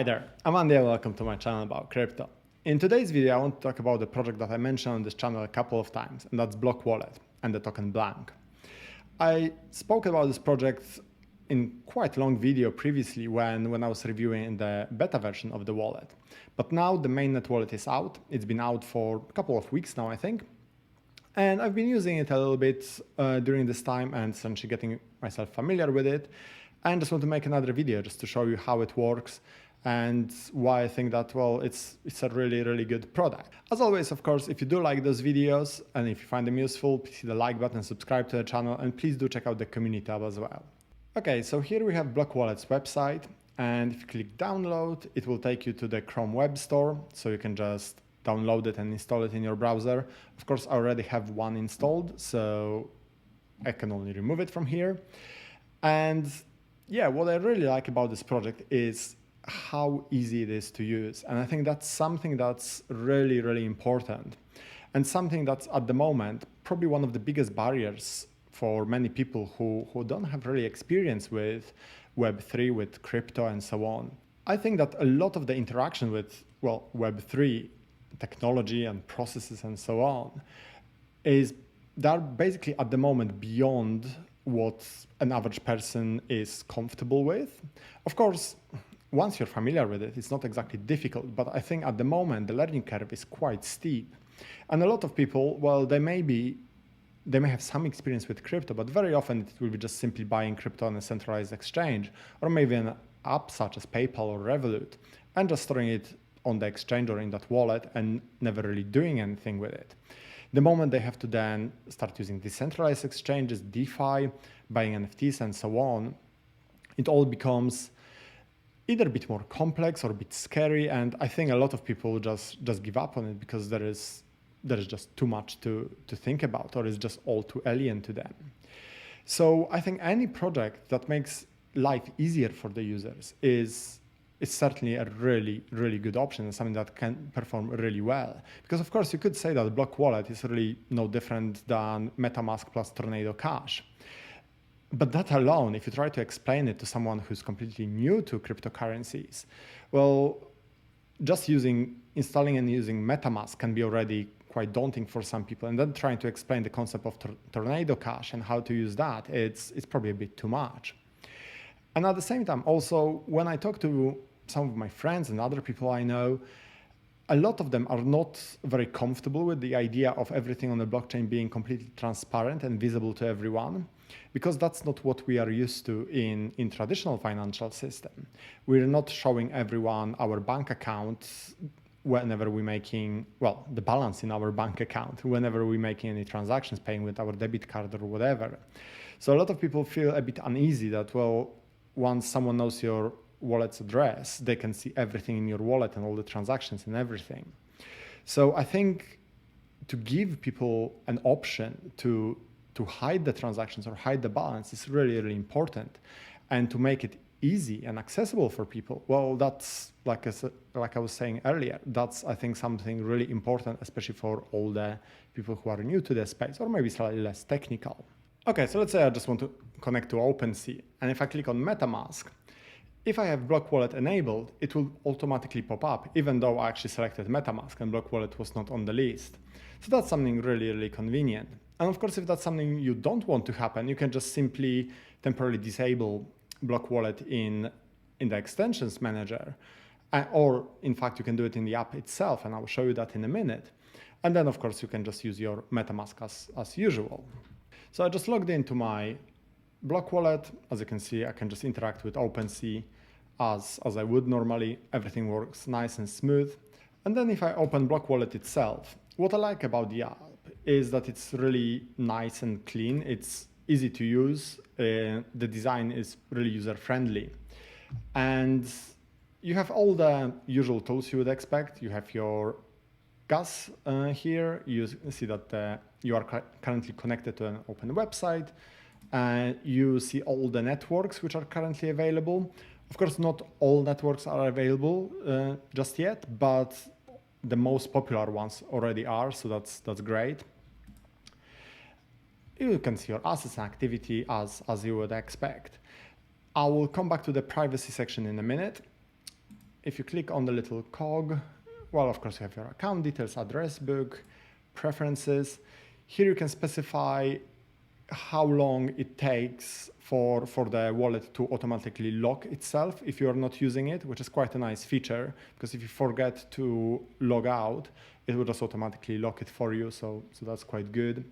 Hi there, I'm Andy and welcome to my channel about crypto. In today's video, I want to talk about the project that I mentioned on this channel a couple of times, and that's BlockWallet and the token Blank. I spoke about this project in quite a long video previously when I was reviewing the beta version of the wallet. But now the mainnet wallet is out. It's been out for a couple of weeks now, I think. And I've been using it a little bit during this time and essentially getting myself familiar with it. And just want to make another video just to show you how it works and why I think that, well, it's a really, really good product. As always, of course, if you do like those videos and if you find them useful, please hit the like button, subscribe to the channel, and please do check out the community tab as well. Okay, so here we have BlockWallet's website, and if you click download, it will take you to the Chrome web store, so you can just download it and install it in your browser. Of course, I already have one installed, so I can only remove it from here. And yeah, what I really like about this project is how easy it is to use. And I think that's something that's really, really important. And something that's at the moment, probably one of the biggest barriers for many people who don't have really experience with Web3, with crypto and so on. I think that a lot of the interaction with, well, Web3 technology and processes and so on they're basically at the moment beyond what an average person is comfortable with. Of course, once you're familiar with it, it's not exactly difficult, but I think at the moment the learning curve is quite steep. And a lot of people, well, they may have some experience with crypto, but very often it will be just simply buying crypto on a centralized exchange, or maybe an app such as PayPal or Revolut, and just storing it on the exchange or in that wallet and never really doing anything with it. The moment they have to then start using decentralized exchanges, DeFi, buying NFTs and so on, it all becomes either a bit more complex or a bit scary, and I think a lot of people just give up on it because there is just too much to think about, or it's just all too alien to them. So I think any project that makes life easier for the users is certainly a really, really good option and something that can perform really well. Because of course you could say that BlockWallet is really no different than MetaMask plus Tornado Cash. But that alone, if you try to explain it to someone who's completely new to cryptocurrencies, well, just installing and using MetaMask can be already quite daunting for some people. And then trying to explain the concept of Tornado Cash and how to use that, it's probably a bit too much. And at the same time, also, when I talk to some of my friends and other people I know, a lot of them are not very comfortable with the idea of everything on the blockchain being completely transparent and visible to everyone, because that's not what we are used to in traditional financial system. We're not showing everyone our bank account whenever we're making, well, the balance in our bank account, whenever we're making any transactions, paying with our debit card or whatever. So a lot of people feel a bit uneasy that, well, once someone knows your wallet's address, they can see everything in your wallet and all the transactions and everything. So I think to give people an option to hide the transactions or hide the balance is really, really important. And to make it easy and accessible for people, well, that's, like I was saying earlier, that's, I think, something really important, especially for all the people who are new to the space or maybe slightly less technical. Okay, so let's say I just want to connect to OpenSea. And if I click on MetaMask, if I have BlockWallet enabled, it will automatically pop up, even though I actually selected MetaMask and BlockWallet was not on the list. So that's something really, really convenient. And of course, if that's something you don't want to happen, you can just simply temporarily disable BlockWallet in the extensions manager. Or in fact, you can do it in the app itself, and I'll show you that in a minute. And then of course, you can just use your MetaMask as usual. So I just logged into my BlockWallet. As you can see, I can just interact with OpenSea as I would normally. Everything works nice and smooth. And then if I open BlockWallet itself, what I like about the app is that it's really nice and clean. It's easy to use. The design is really user-friendly. And you have all the usual tools you would expect. You have your gas here. You see that you are currently connected to an open website. You see all the networks which are currently available. Of course, not all networks are available just yet, but the most popular ones already are, so that's great. You can see your assets and activity as you would expect. I will come back to the privacy section in a minute. if you click on the little cog, well, of course, you have your account details, address book, preferences. Here you can specify how long it takes for the wallet to automatically lock itself if you are not using it, which is quite a nice feature, because if you forget to log out, it will just automatically lock it for you. So that's quite good.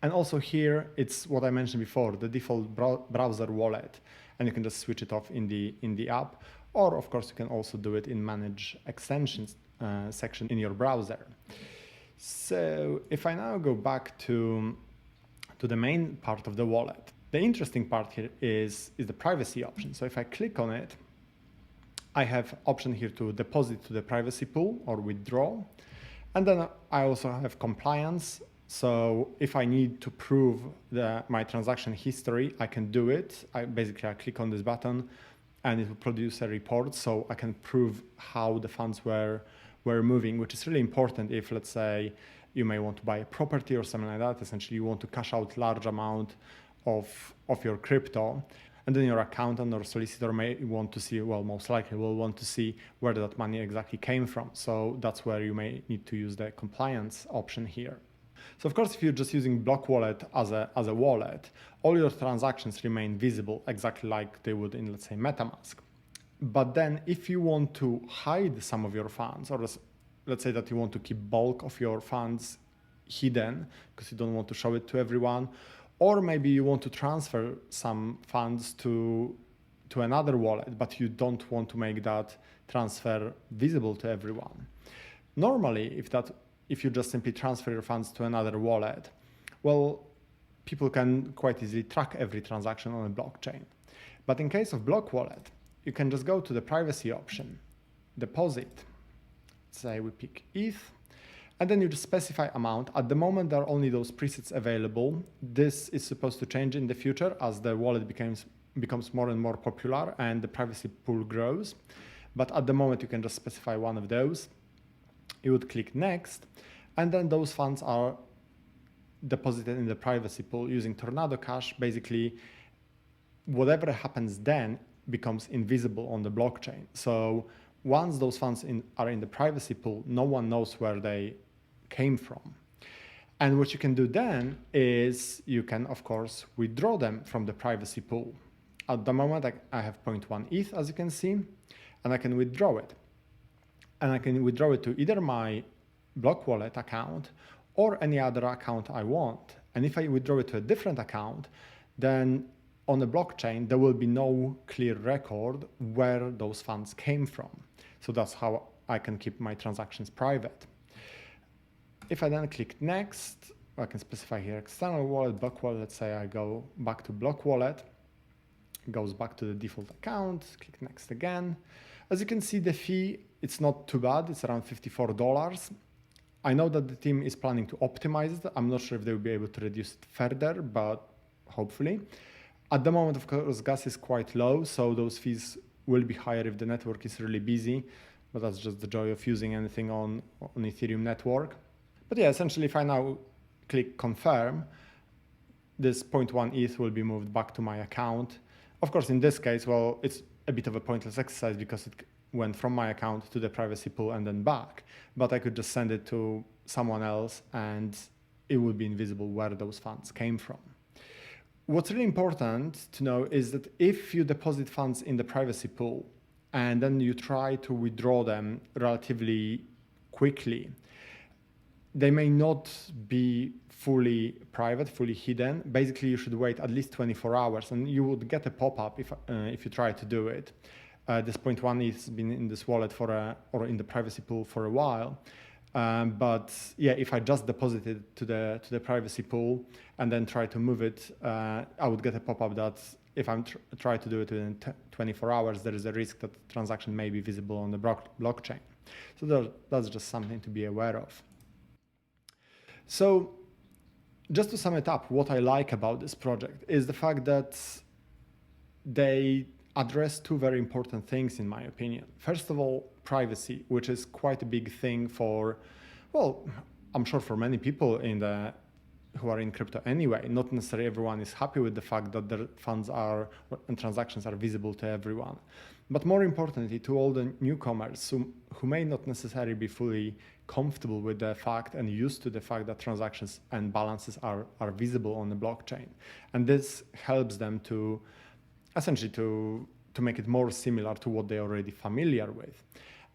And also here, it's what I mentioned before, the default browser wallet, and you can just switch it off in the app. Or of course, you can also do it in Manage Extensions section in your browser. So if I now go back to the main part of the wallet, the interesting part here is the privacy option. So if I click on it, I have option here to deposit to the privacy pool or withdraw. And then I also have compliance. So if I need to prove my transaction history, I can do it. I click on this button and it will produce a report, so I can prove how the funds were moving, which is really important if, let's say, you may want to buy a property or something like that. Essentially, you want to cash out large amount of your crypto, and then your accountant or solicitor may want to see, well, most likely will want to see where that money exactly came from. So that's where you may need to use the compliance option here. So of course, if you're just using BlockWallet as a wallet, all your transactions remain visible exactly like they would in, let's say, MetaMask. But then if you want to hide some of your funds, or let's say that you want to keep bulk of your funds hidden because you don't want to show it to everyone, or maybe you want to transfer some funds to another wallet, but you don't want to make that transfer visible to everyone. Normally, if you just simply transfer your funds to another wallet, well, people can quite easily track every transaction on a blockchain. But in case of BlockWallet, you can just go to the privacy option, deposit, say we pick ETH, and then you just specify amount. At the moment, there are only those presets available. This is supposed to change in the future as the wallet becomes more and more popular and the privacy pool grows. But at the moment, you can just specify one of those. You would click next, and then those funds are deposited in the privacy pool using Tornado Cash. Basically, whatever happens then becomes invisible on the blockchain. So once those funds are in the privacy pool, no one knows where they came from. And what you can do then is you can, of course, withdraw them from the privacy pool. At the moment, I have 0.1 ETH, as you can see, and I can withdraw it. And I can withdraw it to either my BlockWallet account or any other account I want. And if I withdraw it to a different account, then on the blockchain, there will be no clear record where those funds came from. So that's how I can keep my transactions private. If I then click next, I can specify here external wallet, BlockWallet. Let's say I go back to BlockWallet, it goes back to the default account, click next again. As you can see, the fee, it's not too bad. It's around $54. I know that the team is planning to optimize it. I'm not sure if they will be able to reduce it further, but hopefully. At the moment, of course, gas is quite low, so those fees will be higher if the network is really busy, but that's just the joy of using anything on Ethereum network. But yeah, essentially, if I now click confirm, this 0.1 ETH will be moved back to my account. Of course, in this case, well, it's a bit of a pointless exercise because it went from my account to the privacy pool and then back, but I could just send it to someone else and it would be invisible where those funds came from. What's really important to know is that if you deposit funds in the privacy pool and then you try to withdraw them relatively quickly, they may not be fully private, fully hidden. Basically, you should wait at least 24 hours and you would get a pop-up if you try to do it. This 0.1 has been in this wallet or in the privacy pool for a while. But yeah, if I just deposit it to the privacy pool and then try to move it, I would get a pop-up that if I'm try to do it within 24 hours, there is a risk that the transaction may be visible on the blockchain. So that's just something to be aware of. So just to sum it up, what I like about this project is the fact that they address two very important things, in my opinion. First of all, privacy, which is quite a big thing for, well, I'm sure for many people in the who are in crypto anyway. Not necessarily everyone is happy with the fact that their funds and transactions are visible to everyone. But more importantly, to all the newcomers who may not necessarily be fully comfortable with the fact and used to the fact that transactions and balances are visible on the blockchain. And this helps them to essentially to make it more similar to what they're already familiar with.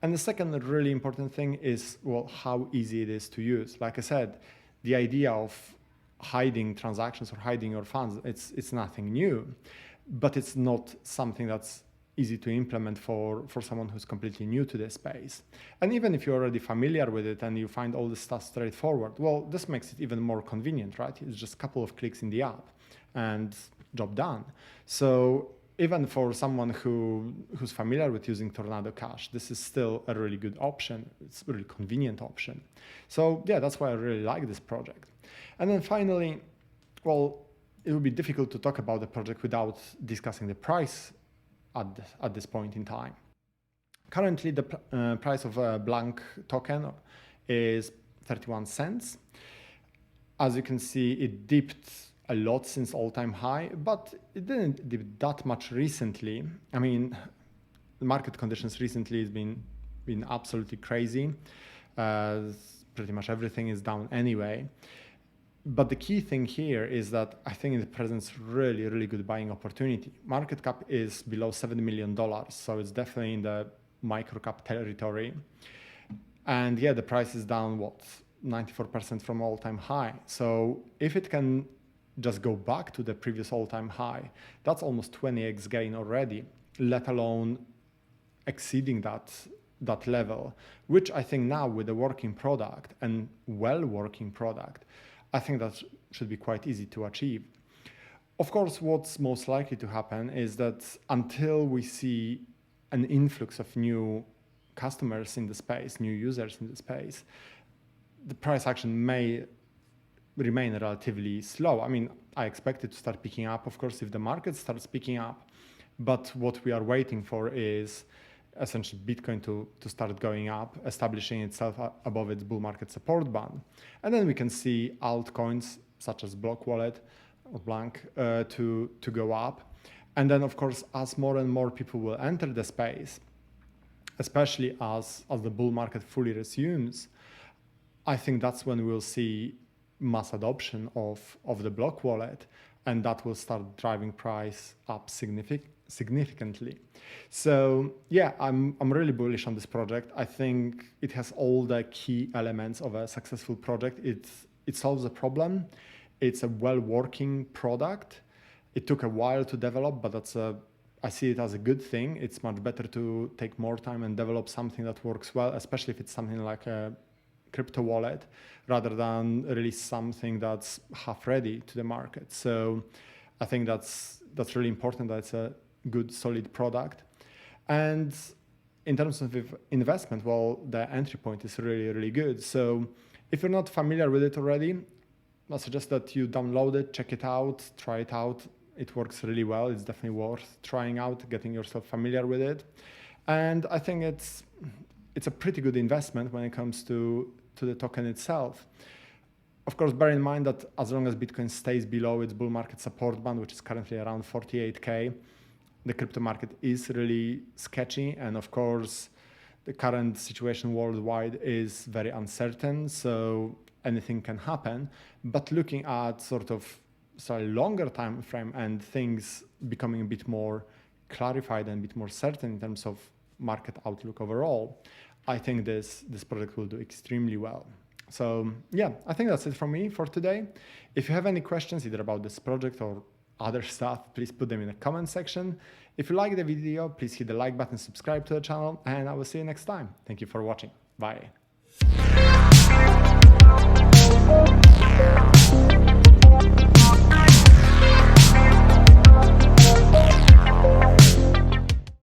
And the second really important thing is, well, how easy it is to use. Like I said, the idea of hiding transactions or hiding your funds, it's nothing new, but it's not something that's easy to implement for someone who's completely new to this space. And even if you're already familiar with it and you find all this stuff straightforward, well, this makes it even more convenient, right? It's just a couple of clicks in the app and job done. So even for someone who's familiar with using Tornado Cash, this is still a really good option. It's a really convenient option. So yeah, that's why I really like this project. And then finally, well, it would be difficult to talk about the project without discussing the price at this point in time. Currently, the price of a Blank token is 31 cents. As you can see, it dipped a lot since all-time high, but it didn't dip that much recently. I mean, the market conditions recently has been absolutely crazy. Pretty much everything is down anyway. But the key thing here is that I think it presents really, really good buying opportunity. Market cap is below $7 million, so it's definitely in the micro cap territory. And yeah, the price is down, 94% from all-time high. So if it can just go back to the previous all-time high, that's almost 20x gain already, let alone exceeding that level, which I think now with a working product and well-working product, I think that should be quite easy to achieve. Of course, what's most likely to happen is that until we see an influx of new customers in the space, new users in the space, the price action may remain relatively slow. I mean, I expect it to start picking up, of course, if the market starts picking up. But what we are waiting for is essentially Bitcoin to start going up, establishing itself above its bull market support band. And then we can see altcoins such as BlockWallet or Blank to go up. And then, of course, as more and more people will enter the space, especially as the bull market fully resumes, I think that's when we'll see mass adoption of the BlockWallet, and that will start driving price up significantly. So yeah, I'm really bullish on this project. I think it has all the key elements of a successful project. It solves a problem. It's a well-working product. It took a while to develop, but I see it as a good thing. It's much better to take more time and develop something that works well, especially if it's something like a crypto wallet, rather than release something that's half ready to the market. So I think that's really important, that it's a good, solid product. And in terms of investment, well, the entry point is really, really good. So if you're not familiar with it already, I suggest that you download it, check it out, try it out. It works really well. It's definitely worth trying out, getting yourself familiar with it. And I think it's a pretty good investment when it comes to the token itself. Of course, bear in mind that as long as Bitcoin stays below its bull market support band, which is currently around 48K, the crypto market is really sketchy. And of course, the current situation worldwide is very uncertain, so anything can happen. But looking at sort of longer time frame and things becoming a bit more clarified and a bit more certain in terms of market outlook overall, I think this project will do extremely well. So yeah, I think that's it from me for today. If you have any questions either about this project or other stuff, please put them in the comment section. If you like the video, please hit the like button, subscribe to the channel, and I will see you next time. Thank you for watching. Bye.